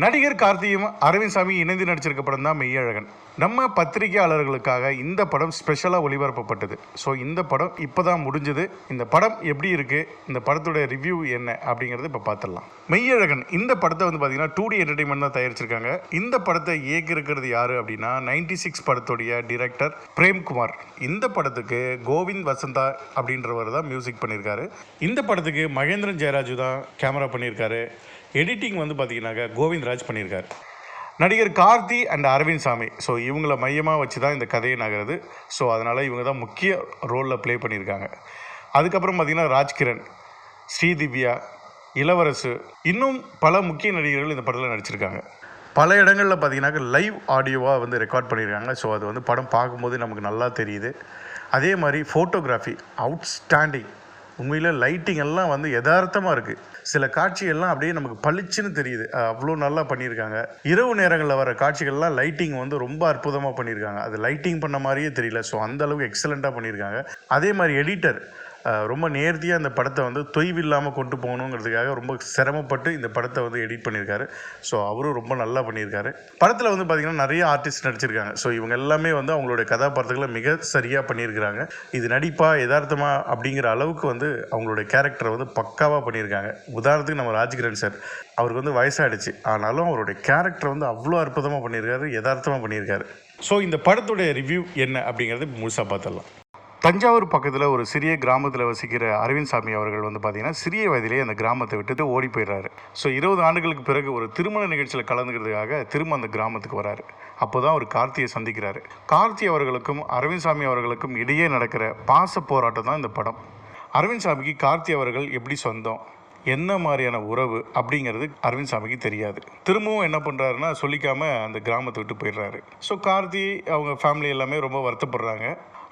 நடிகர் கார்த்தியும் அரவிந்த் சாமி இணைந்து நடிச்சிருக்க படம் தான் மெய்யழகன். நம்ம பத்திரிகையாளர்களுக்காக இந்த படம் ஸ்பெஷலாக ஒளிபரப்பப்பட்டது. ஸோ இந்த படம் இப்போ தான் முடிஞ்சது. இந்த படம் எப்படி இருக்குது, இந்த படத்துடைய ரிவ்யூ என்ன அப்படிங்கிறது இப்போ பார்த்துடலாம். மெய்யழகன் இந்த படத்தை வந்து பார்த்தீங்கன்னா 2D என்டர்டைன்மெண்ட் தான் தயாரிச்சிருக்காங்க. இந்த படத்தை இயக்கியிருக்கிறது யார் அப்படின்னா 96 படத்துடைய டிரெக்டர் பிரேம்குமார். இந்த படத்துக்கு கோவிந்த் வசந்தா அப்படின்றவர் தான் மியூசிக் பண்ணியிருக்காரு. இந்த படத்துக்கு மகேந்திரன் ஜெயராஜு தான் கேமரா பண்ணியிருக்காரு. எடிட்டிங் வந்து பார்த்தீங்கன்னாக்கா கோவிந்த்ராஜ் பண்ணியிருக்காரு. நடிகர் கார்த்தி அண்ட் அரவிந்த் சாமி, ஸோ இவங்களை மையமாக வச்சு தான் இந்த கதையை நகருது. ஸோ அதனால் இவங்க தான் முக்கிய ரோலில் ப்ளே பண்ணியிருக்காங்க. அதுக்கப்புறம் பார்த்திங்கன்னா ராஜ்கிரண், ஸ்ரீதிவ்யா, இளவரசு, இன்னும் பல முக்கிய நடிகர்கள் இந்த படத்தில் நடிச்சிருக்காங்க. பல இடங்களில் பார்த்திங்கனாக்கா லைவ் ஆடியோவாக வந்து ரெக்கார்ட் பண்ணியிருக்காங்க. ஸோ அது வந்து படம் பார்க்கும்போது நமக்கு நல்லா தெரியுது. அதே மாதிரி ஃபோட்டோகிராஃபி அவுட்ஸ்டாண்டிங். உண்மையில் லைட்டிங் எல்லாம் வந்து யதார்த்தமாக இருக்குது. சில காட்சிகள்லாம் அப்படியே நமக்கு பளிச்சுன்னு தெரியுது. அவ்வளோ நல்லா பண்ணியிருக்காங்க. இரவு நேரங்களில் வர காட்சிகள்லாம் லைட்டிங் வந்து ரொம்ப அற்புதமாக பண்ணியிருக்காங்க. அது லைட்டிங் பண்ண மாதிரியே தெரியல. ஸோ அந்தளவுக்கு எக்ஸலண்ட்டாக பண்ணியிருக்காங்க. அதே மாதிரி எடிட்டர் ரொம்ப நேர்த்தியாக இந்த படத்தை வந்து தொய்வில்லாமல் கொண்டு போகணுங்கிறதுக்காக ரொம்ப சிரமப்பட்டு இந்த படத்தை வந்து எடிட் பண்ணியிருக்காரு. ஸோ அவரும் ரொம்ப நல்லா பண்ணியிருக்காரு. படத்தில் வந்து பார்த்திங்கன்னா நிறைய ஆர்டிஸ்ட் நடிச்சிருக்காங்க. ஸோ இவங்க எல்லாமே வந்து அவங்களுடைய கதாபாத்திரங்களை மிக சரியாக பண்ணியிருக்கிறாங்க. இது நடிப்பா யதார்த்தமாக அப்படிங்கிற அளவுக்கு வந்து அவங்களுடைய கேரக்டரை வந்து பக்காவாக பண்ணியிருக்காங்க. உதாரணத்துக்கு நம்ம ராஜ்கிரண் சார், அவருக்கு வந்து வயசாகிடுச்சு, ஆனாலும் அவருடைய கேரக்டரை வந்து அவ்வளோ அற்புதமாக பண்ணியிருக்காரு, யதார்த்தமாக பண்ணியிருக்காரு. ஸோ இந்த படத்துடைய ரிவ்யூ என்ன அப்படிங்கிறது முழுசாக பார்த்துடலாம். தஞ்சாவூர் பக்கத்தில் ஒரு சிறிய கிராமத்தில் வசிக்கிற அரவிந்த் சாமி அவர்கள் வந்து பார்த்திங்கன்னா சிறிய வயதிலேயே அந்த கிராமத்தை விட்டுட்டு ஓடி போயிடுறாரு. ஸோ 20 ஆண்டுகளுக்கு பிறகு ஒரு திருமண நிகழ்ச்சியில் கலந்துக்கிறதுக்காக திரும்ப அந்த கிராமத்துக்கு வராரு. அப்போ தான் அவர் கார்த்தியை சந்திக்கிறாரு. கார்த்தி அவர்களுக்கும் அரவிந்த் சாமி அவர்களுக்கும் இடையே நடக்கிற பாச போராட்டம் தான் இந்த படம். அரவிந்த் சாமிக்கு கார்த்தி அவர்கள் எப்படி சொந்தம், என்ன மாதிரியான உறவு அப்படிங்கிறது அரவிந்த் சாமிக்கு தெரியாது. திரும்பவும் என்ன பண்ணுறாருன்னா சொல்லிக்காமல் அந்த கிராமத்தை விட்டு போயிடுறாரு. ஸோ கார்த்தி அவங்க ஃபேமிலி எல்லாமே ரொம்ப வருத்தப்படுறாங்க.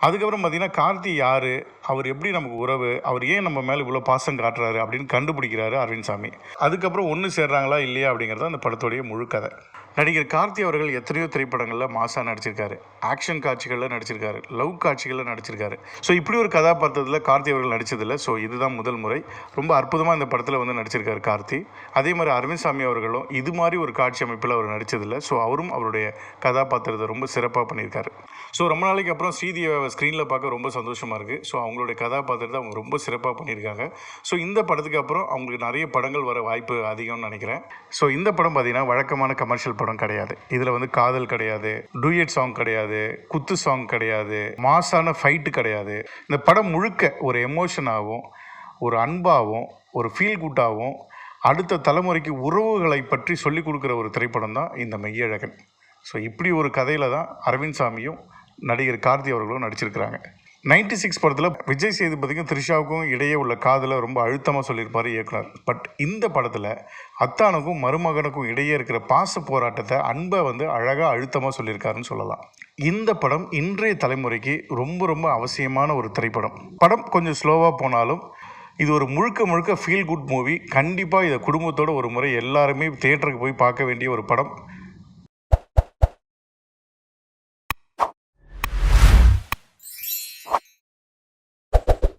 அதுக்கப்புறம் பார்த்திங்கன்னா கார்த்தி யார், அவர் எப்படி நமக்கு உறவு, அவர் ஏன் நம்ம மேலே இவ்வளோ பாசம் காட்டுறாரு அப்படின்னு கண்டுபிடிக்கிறாரு அரவிந்த் சாமி. அதுக்கப்புறம் ஒன்று சேர்றாங்களா இல்லையா அப்படிங்கிறது அந்த படத்துடைய முழு கதை. நடிகர் கார்த்தி அவர்கள் எத்தனையோ திரைப்படங்களில் மாசாக நடிச்சிருக்காரு, ஆக்ஷன் காட்சிகளில் நடிச்சிருக்காரு, லவ் காட்சிகளில் நடிச்சிருக்காரு. ஸோ இப்படி ஒரு கதாபாத்திரத்தில் கார்த்தி அவர்கள் நடித்ததில்லை. ஸோ இதுதான் முதல் முறை. ரொம்ப அற்புதமாக இந்த படத்தில் வந்து நடிச்சிருக்காரு கார்த்தி. அதே மாதிரி அரவிந்த் சாமி அவர்களும் இது மாதிரி ஒரு காட்சி அமைப்பில் அவர் நடித்ததில்லை. ஸோ அவரும் அவருடைய கதாபாத்திரத்தை ரொம்ப சிறப்பாக பண்ணியிருக்காரு. ஸோ ரொம்ப நாளைக்கு அப்புறம் ஸ்ரீதியை ஸ்க்ரீனில் பார்க்க ரொம்ப சந்தோஷமாக இருக்குது. ஸோ அவங்களுடைய கதாபாத்திரத்தை அவங்க ரொம்ப சிறப்பாக பண்ணியிருக்காங்க. ஸோ இந்த படத்துக்கு அப்புறம் அவங்களுக்கு நிறைய படங்கள் வர வாய்ப்பு அதிகம்னு நினைக்கிறேன். ஸோ இந்த படம் பார்த்திங்கன்னா வழக்கமான கமர்ஷியல் படம் கிடையாது. இதில் வந்து காதல் கிடையாது, டூயட் சாங் கிடையாது, குத்து சாங் கிடையாது, மாசான ஃபைட்டு கிடையாது. இந்த படம் முழுக்க ஒரு எமோஷனாகவும், ஒரு அன்பாகவும், ஒரு ஃபீல் குட்டாகவும், அடுத்த தலைமுறைக்கு உறவுகளை பற்றி சொல்லிக் கொடுக்குற ஒரு திரைப்படம் தான் இந்த மெய்யழகன். ஸோ இப்படி ஒரு கதையில் தான் அரவிந்த் சாமியும் நடிகர் கார்த்தி அவர்களும் நடிச்சிருக்கிறாங்க. 96 படத்தில் விஜய் சேதுபதிக்கும் த்ரிஷாவுக்கும் இடையே உள்ள காதலை ரொம்ப அழுத்தமாக சொல்லியிருப்பார் இயக்குனர். பட் இந்த படத்தில் அத்தானுக்கும் மருமகனுக்கும் இடையே இருக்கிற பாச போராட்டத்தை, அன்பை வந்து அழகாக அழுத்தமாக சொல்லியிருக்காருன்னு சொல்லலாம். இந்த படம் இன்றைய தலைமுறைக்கு ரொம்ப ரொம்ப அவசியமான ஒரு திரைப்படம். படம் கொஞ்சம் ஸ்லோவாக போனாலும் இது ஒரு முழுக்க ஃபீல் குட் மூவி. கண்டிப்பாக இதை குடும்பத்தோடு ஒரு முறை எல்லாருமே தியேட்டருக்கு போய் பார்க்க வேண்டிய ஒரு படம்.